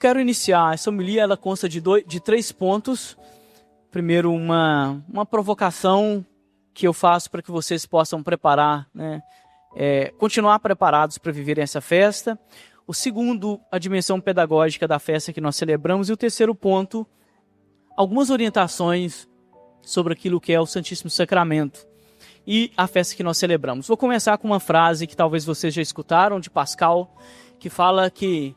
quero iniciar. Essa homilia ela consta de 3 pontos. Primeiro, uma provocação que eu faço para que vocês possam preparar, né? Continuar preparados para viverem essa festa. O segundo, a dimensão pedagógica da festa que nós celebramos. E o terceiro ponto, algumas orientações sobre aquilo que é o Santíssimo Sacramento e a festa que nós celebramos. Vou começar com uma frase que talvez vocês já escutaram, de Pascal, que fala que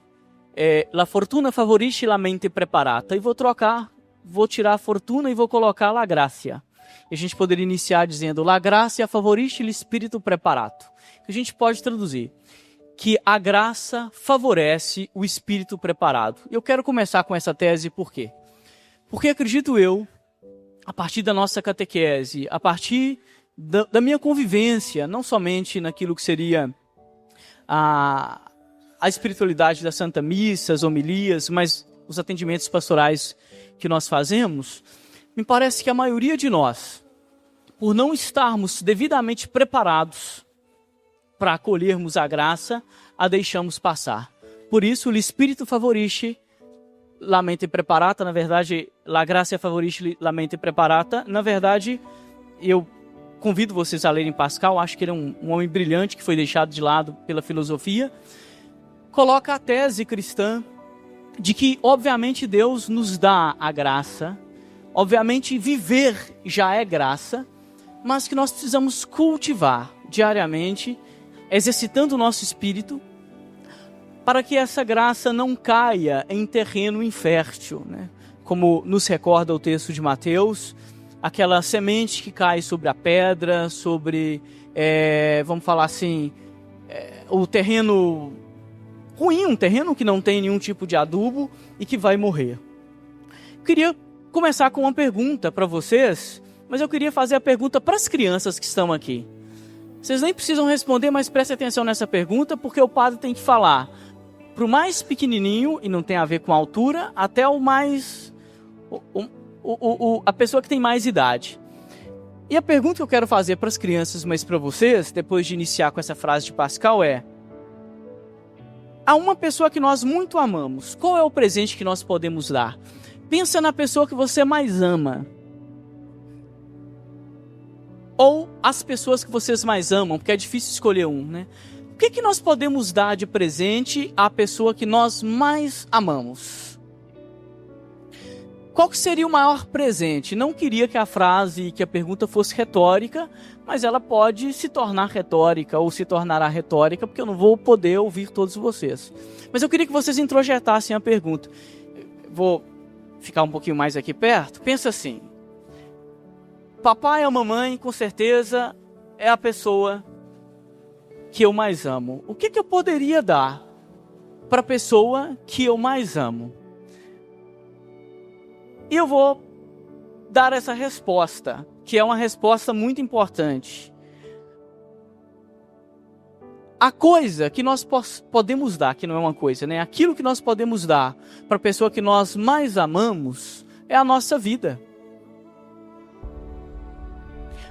la fortuna favorisce la mente preparata. E vou tirar a fortuna e vou colocar la gracia. E a gente poderia iniciar dizendo la gracia favorisce l'spirito preparato. Que a gente pode traduzir que a graça favorece o espírito preparado. E eu quero começar com essa tese, por quê? Porque acredito eu, a partir da nossa catequese, a partir da minha convivência, não somente naquilo que seria a espiritualidade da Santa Missa, as homilias, mas os atendimentos pastorais que nós fazemos, me parece que a maioria de nós, por não estarmos devidamente preparados para acolhermos a graça, a deixamos passar. Por isso, o Espírito favorisce la mente preparata, na verdade, la gracia favorisce la mente preparata. Na verdade, eu convido vocês a lerem Pascal, acho que ele é um homem brilhante que foi deixado de lado pela filosofia. Coloca a tese cristã de que, obviamente, Deus nos dá a graça, obviamente, viver já é graça, mas que nós precisamos cultivar diariamente, exercitando o nosso espírito, para que essa graça não caia em terreno infértil, né? Como nos recorda o texto de Mateus, aquela semente que cai sobre a pedra, sobre, vamos falar assim, o terreno ruim, um terreno que não tem nenhum tipo de adubo e que vai morrer. Queria começar com uma pergunta para vocês, mas eu queria fazer a pergunta para as crianças que estão aqui. Vocês nem precisam responder, mas prestem atenção nessa pergunta, porque o padre tem que falar para o mais pequenininho, e não tem a ver com a altura, até o mais... a pessoa que tem mais idade. E a pergunta que eu quero fazer para as crianças, mas para vocês, depois de iniciar com essa frase de Pascal, a uma pessoa que nós muito amamos, qual é o presente que nós podemos dar? Pensa na pessoa que você mais ama. Ou as pessoas que vocês mais amam, porque é difícil escolher um, né? O que nós podemos dar de presente à pessoa que nós mais amamos? Qual que seria o maior presente? Não queria que a frase, que a pergunta fosse retórica, mas ela pode se tornar retórica ou se tornará retórica, porque eu não vou poder ouvir todos vocês. Mas eu queria que vocês introjetassem a pergunta. Vou ficar um pouquinho mais aqui perto. Pensa assim. Papai ou mamãe, com certeza, é a pessoa que eu mais amo. O que eu poderia dar para a pessoa que eu mais amo? E eu vou dar essa resposta, que é uma resposta muito importante. A coisa que nós podemos dar, que não é uma coisa, né? Aquilo que nós podemos dar para a pessoa que nós mais amamos é a nossa vida.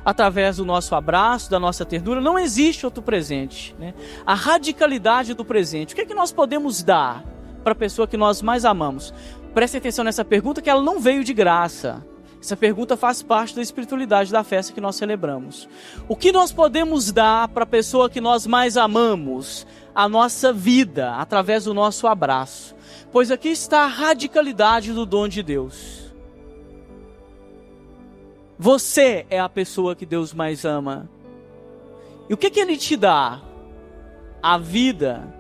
Através do nosso abraço, da nossa ternura, não existe outro presente, né? A radicalidade do presente. O que nós podemos dar para a pessoa que nós mais amamos? Preste atenção nessa pergunta, que ela não veio de graça. Essa pergunta faz parte da espiritualidade da festa que nós celebramos. O que nós podemos dar para a pessoa que nós mais amamos? A nossa vida, através do nosso abraço. Pois aqui está a radicalidade do dom de Deus. Você é a pessoa que Deus mais ama. E o que Ele te dá? A vida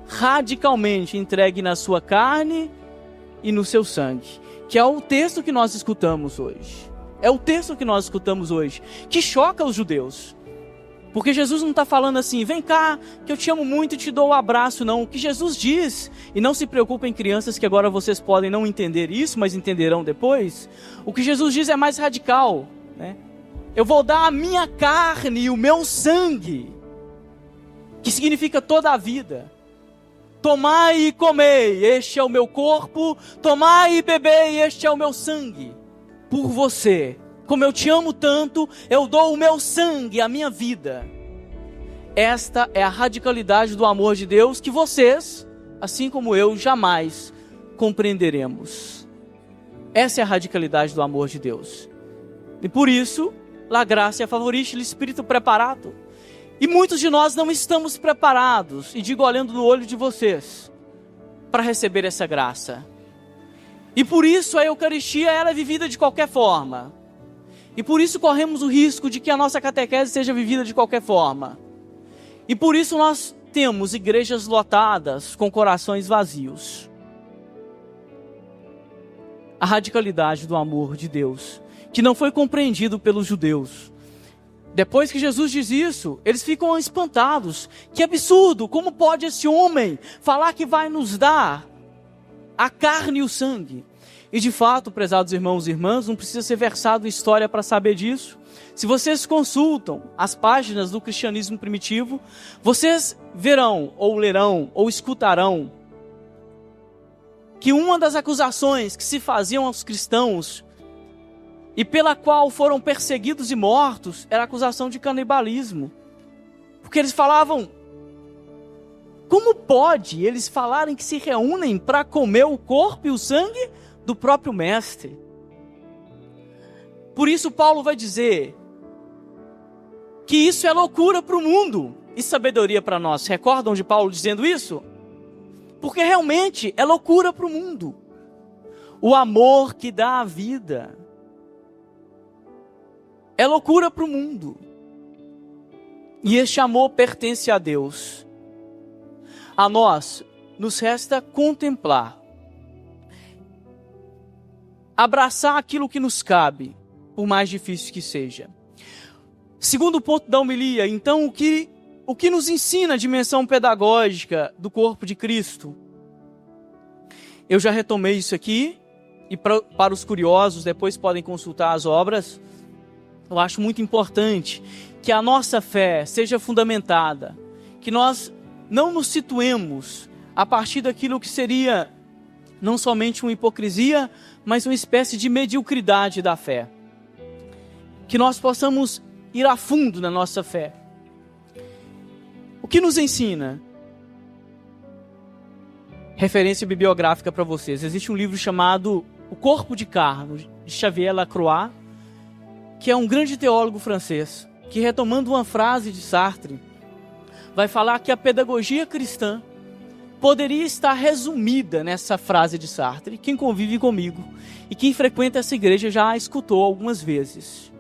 radicalmente entregue na sua carne e no seu sangue. Que é o texto que nós escutamos hoje. É o texto que nós escutamos hoje. Que choca os judeus. Porque Jesus não está falando assim, vem cá, que eu te amo muito e te dou um abraço, não. O que Jesus diz, e não se preocupem crianças que agora vocês podem não entender isso, mas entenderão depois. O que Jesus diz é mais radical, né? Eu vou dar a minha carne e o meu sangue, que significa toda a vida. Tomai e comei, este é o meu corpo, tomai e bebei, este é o meu sangue. Por você. Como eu te amo tanto, eu dou o meu sangue, a minha vida. Esta é a radicalidade do amor de Deus que vocês, assim como eu, jamais compreenderemos. Essa é a radicalidade do amor de Deus. E por isso, la gracia favorisce l'espírito preparato. E muitos de nós não estamos preparados, e digo olhando no olho de vocês, para receber essa graça. E por isso a Eucaristia ela é vivida de qualquer forma. E por isso corremos o risco de que a nossa catequese seja vivida de qualquer forma. E por isso nós temos igrejas lotadas com corações vazios. A radicalidade do amor de Deus, que não foi compreendido pelos judeus. Depois que Jesus diz isso, eles ficam espantados. Que absurdo! Como pode esse homem falar que vai nos dar a carne e o sangue? E de fato, prezados irmãos e irmãs, não precisa ser versado em história para saber disso. Se vocês consultam as páginas do cristianismo primitivo, vocês verão, ou lerão, ou escutarão, que uma das acusações que se faziam aos cristãos, e pela qual foram perseguidos e mortos, era a acusação de canibalismo. Porque eles falavam, como pode eles falarem que se reúnem para comer o corpo e o sangue do próprio mestre? Por isso Paulo vai dizer que isso é loucura para o mundo e sabedoria para nós. Recordam de Paulo dizendo isso? Porque realmente é loucura para o mundo. O amor que dá a vida é loucura para o mundo. E este amor pertence a Deus. A nós nos resta contemplar, abraçar aquilo que nos cabe, por mais difícil que seja. Segundo ponto da homilia, então, o que nos ensina a dimensão pedagógica do corpo de Cristo? Eu já retomei isso aqui, e para os curiosos, depois podem consultar as obras. Eu acho muito importante que a nossa fé seja fundamentada, que nós não nos situemos a partir daquilo que seria não somente uma hipocrisia, mas uma espécie de mediocridade da fé. Que nós possamos ir a fundo na nossa fé. O que nos ensina? Referência bibliográfica para vocês. Existe um livro chamado O Corpo de Carne, de Xavier Lacroix, que é um grande teólogo francês, que retomando uma frase de Sartre, vai falar que a pedagogia cristã poderia estar resumida nessa frase de Sartre. Quem convive comigo e quem frequenta essa igreja já a escutou algumas vezes.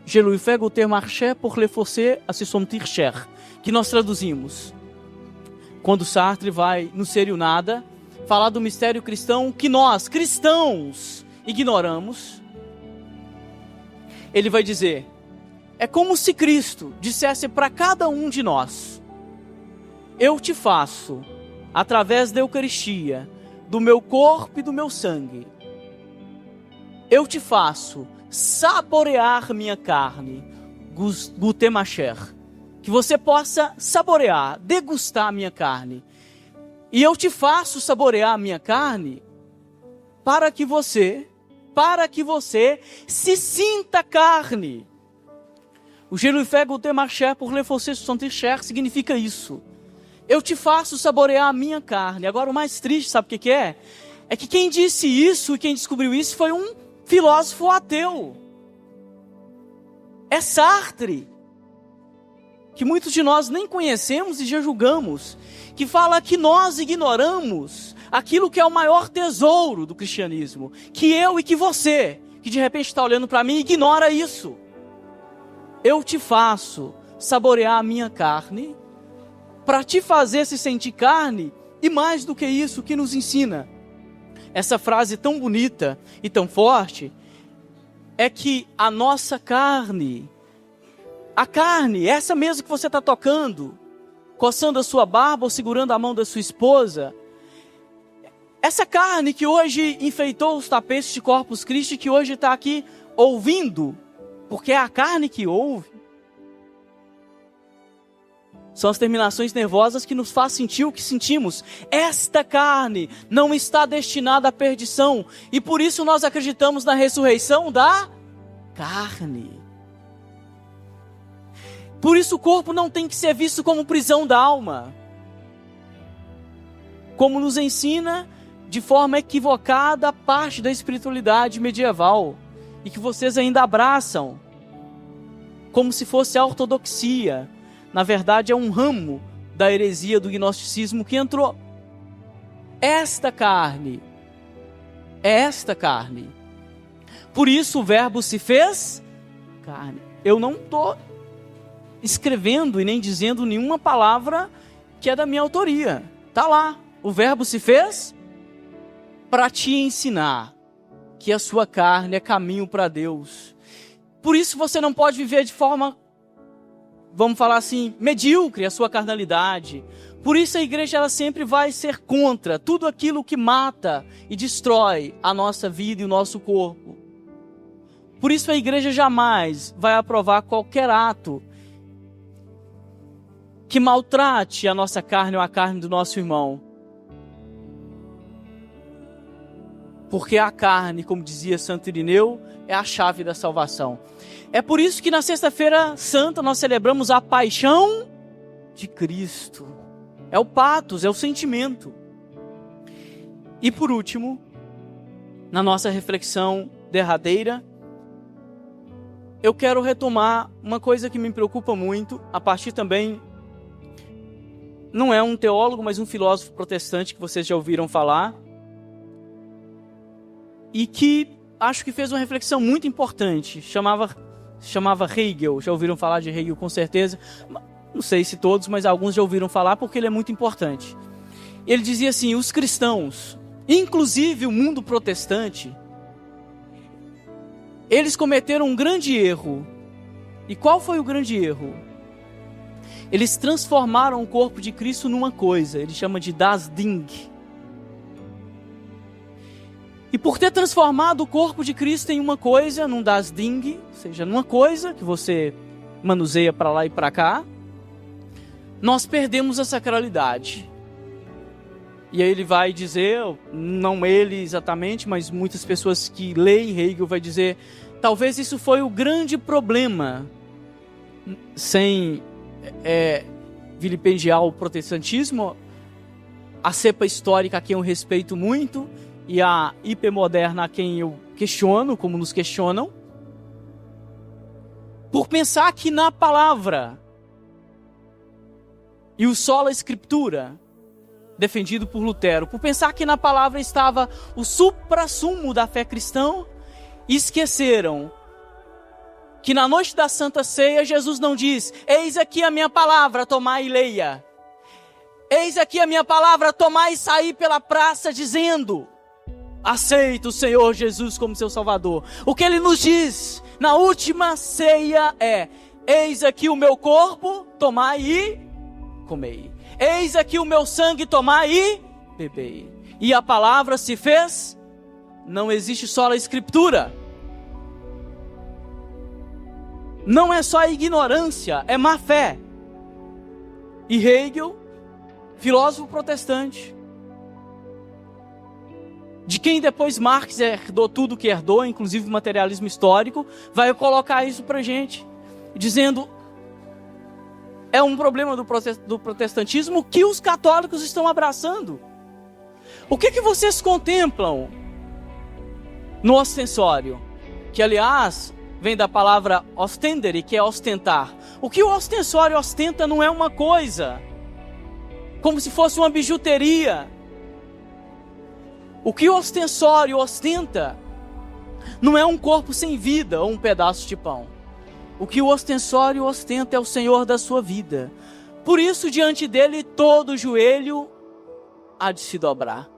Je lui fais goûter marcher pour le forcer à se sentir cher. Que nós traduzimos. Quando Sartre vai no Ser e o Nada falar do mistério cristão que nós, cristãos, ignoramos, ele vai dizer, é como se Cristo dissesse para cada um de nós, eu te faço, através da Eucaristia, do meu corpo e do meu sangue, eu te faço saborear minha carne, goûter ma chair, que você possa saborear, degustar a minha carne, e eu te faço saborear a minha carne, para que você se sinta carne. O je lui fais goûter ma chair pour le forcer se sentir cher significa isso. Eu te faço saborear a minha carne. Agora o mais triste, sabe o que é? É que quem disse isso e quem descobriu isso foi um filósofo ateu. É Sartre, que muitos de nós nem conhecemos e já julgamos, que fala que nós ignoramos aquilo que é o maior tesouro do cristianismo, que eu e que você, que de repente está olhando para mim, ignora isso. Eu te faço saborear a minha carne, para te fazer se sentir carne, e mais do que isso, o que nos ensina essa frase tão bonita e tão forte, é que a nossa carne, a carne, essa mesmo que você está tocando, coçando a sua barba ou segurando a mão da sua esposa, essa carne que hoje enfeitou os tapetes de Corpus Christi, que hoje está aqui ouvindo, porque é a carne que ouve, são as terminações nervosas que nos faz sentir o que sentimos. Esta carne não está destinada à perdição, e por isso nós acreditamos na ressurreição da carne. Por isso o corpo não tem que ser visto como prisão da alma, como nos ensina de forma equivocada parte da espiritualidade medieval e que vocês ainda abraçam como se fosse a ortodoxia. Na verdade, é um ramo da heresia do gnosticismo que entrou. Esta carne. Por isso o verbo se fez carne. Eu não estou escrevendo e nem dizendo nenhuma palavra que é da minha autoria. Está lá. O verbo se fez para te ensinar que a sua carne é caminho para Deus. Por isso você não pode viver de forma, vamos falar assim, medíocre a sua carnalidade. Por isso a igreja ela sempre vai ser contra tudo aquilo que mata e destrói a nossa vida e o nosso corpo. Por isso a igreja jamais vai aprovar qualquer ato que maltrate a nossa carne ou a carne do nosso irmão. Porque a carne, como dizia Santo Irineu, é a chave da salvação. É por isso que na Sexta-feira Santa nós celebramos a paixão de Cristo. É o patos, é o sentimento. E por último, na nossa reflexão derradeira, eu quero retomar uma coisa que me preocupa muito, a partir também, não é um teólogo, mas um filósofo protestante que vocês já ouviram falar, e que acho que fez uma reflexão muito importante, chamava Hegel. Já ouviram falar de Hegel com certeza, não sei se todos, mas alguns já ouviram falar porque ele é muito importante. Ele dizia assim: os cristãos, inclusive o mundo protestante, eles cometeram um grande erro. E qual foi o grande erro? Eles transformaram o corpo de Cristo numa coisa, ele chama de das Ding. E por ter transformado o corpo de Cristo em uma coisa, num das Ding, ou seja, numa coisa que você manuseia para lá e para cá, nós perdemos a sacralidade. E aí ele vai dizer, não ele exatamente, mas muitas pessoas que leem Hegel vai dizer, talvez isso foi o grande problema, sem vilipendiar o protestantismo, a cepa histórica a quem eu respeito muito, e a hipermoderna a quem eu questiono, como nos questionam, por pensar que na palavra e o sola escritura, defendido por Lutero, por pensar que na palavra estava o suprassumo da fé cristã, e esqueceram que na noite da Santa Ceia Jesus não diz: eis aqui a minha palavra, tomai e leia. Eis aqui a minha palavra, tomai e saí pela praça dizendo: aceita o Senhor Jesus como seu Salvador. O que ele nos diz na última ceia é: eis aqui o meu corpo, tomai e comei. Eis aqui o meu sangue, tomai e bebei. E a palavra se fez. Não existe só a escritura. Não é só a ignorância, é má fé. E Hegel, filósofo protestante, de quem depois Marx herdou tudo que herdou, inclusive o materialismo histórico, vai colocar isso pra gente, dizendo: é um problema do protestantismo que os católicos estão abraçando. O que vocês contemplam no ostensório? Que, aliás, vem da palavra ostendere, que é ostentar. O que o ostensório ostenta não é uma coisa, como se fosse uma bijuteria. O que o ostensório ostenta não é um corpo sem vida ou um pedaço de pão. O que o ostensório ostenta é o Senhor da sua vida. Por isso, diante dele, todo joelho há de se dobrar.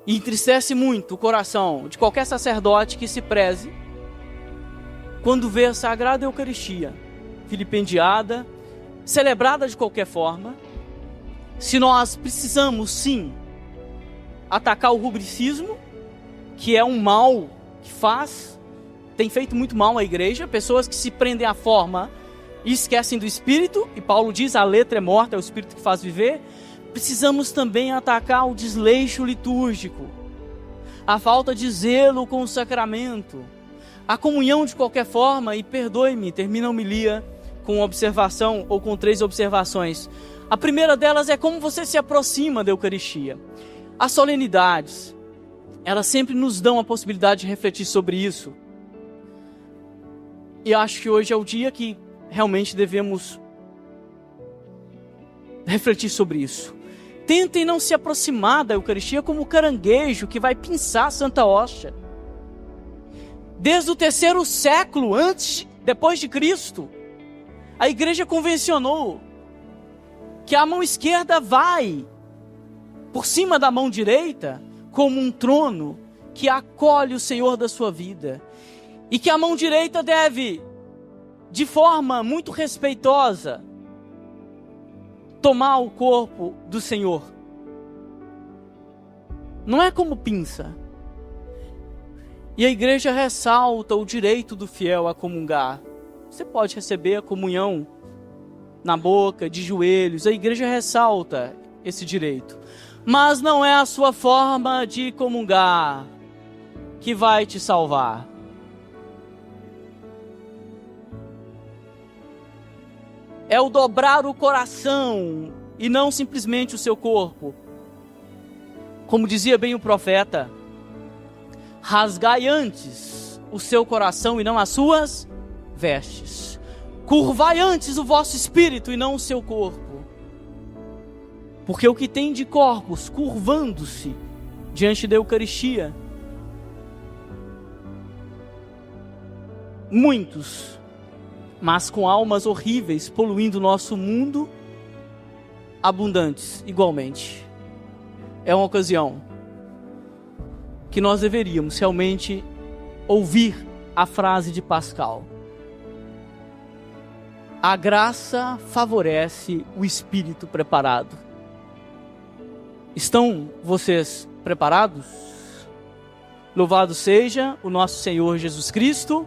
E entristece muito o coração de qualquer sacerdote que se preze quando vê a Sagrada Eucaristia vilipendiada, celebrada de qualquer forma. Se nós precisamos, sim, atacar o rubricismo, que é um mal que tem feito muito mal à igreja, pessoas que se prendem à forma e esquecem do espírito, e Paulo diz: a letra é morta, é o espírito que faz viver. Precisamos também atacar o desleixo litúrgico, a falta de zelo com o sacramento, a comunhão de qualquer forma. E perdoe-me, termina a homilia com uma observação ou com 3 observações. A primeira delas é como você se aproxima da Eucaristia. As solenidades, elas sempre nos dão a possibilidade de refletir sobre isso. E acho que hoje é o dia que realmente devemos refletir sobre isso. Tentem não se aproximar da Eucaristia como o caranguejo que vai pinçar a Santa Hóstia. Desde o 3º século, depois de Cristo, a igreja convencionou que a mão esquerda vai por cima da mão direita como um trono que acolhe o Senhor da sua vida. E que a mão direita deve, de forma muito respeitosa, tomar o corpo do Senhor. Não é como pinça. E a igreja ressalta o direito do fiel a comungar. Você pode receber a comunhão na boca, de joelhos. A igreja ressalta esse direito. Mas não é a sua forma de comungar que vai te salvar. É o dobrar o coração e não simplesmente o seu corpo. Como dizia bem o profeta, rasgai antes o seu coração e não as suas vestes. Curvai antes o vosso espírito e não o seu corpo. Porque o que tem de corpos curvando-se diante da Eucaristia, muitos, mas com almas horríveis, poluindo o nosso mundo, abundantes igualmente. É uma ocasião que nós deveríamos realmente ouvir a frase de Pascal: a graça favorece o espírito preparado. Estão vocês preparados? Louvado seja o nosso Senhor Jesus Cristo.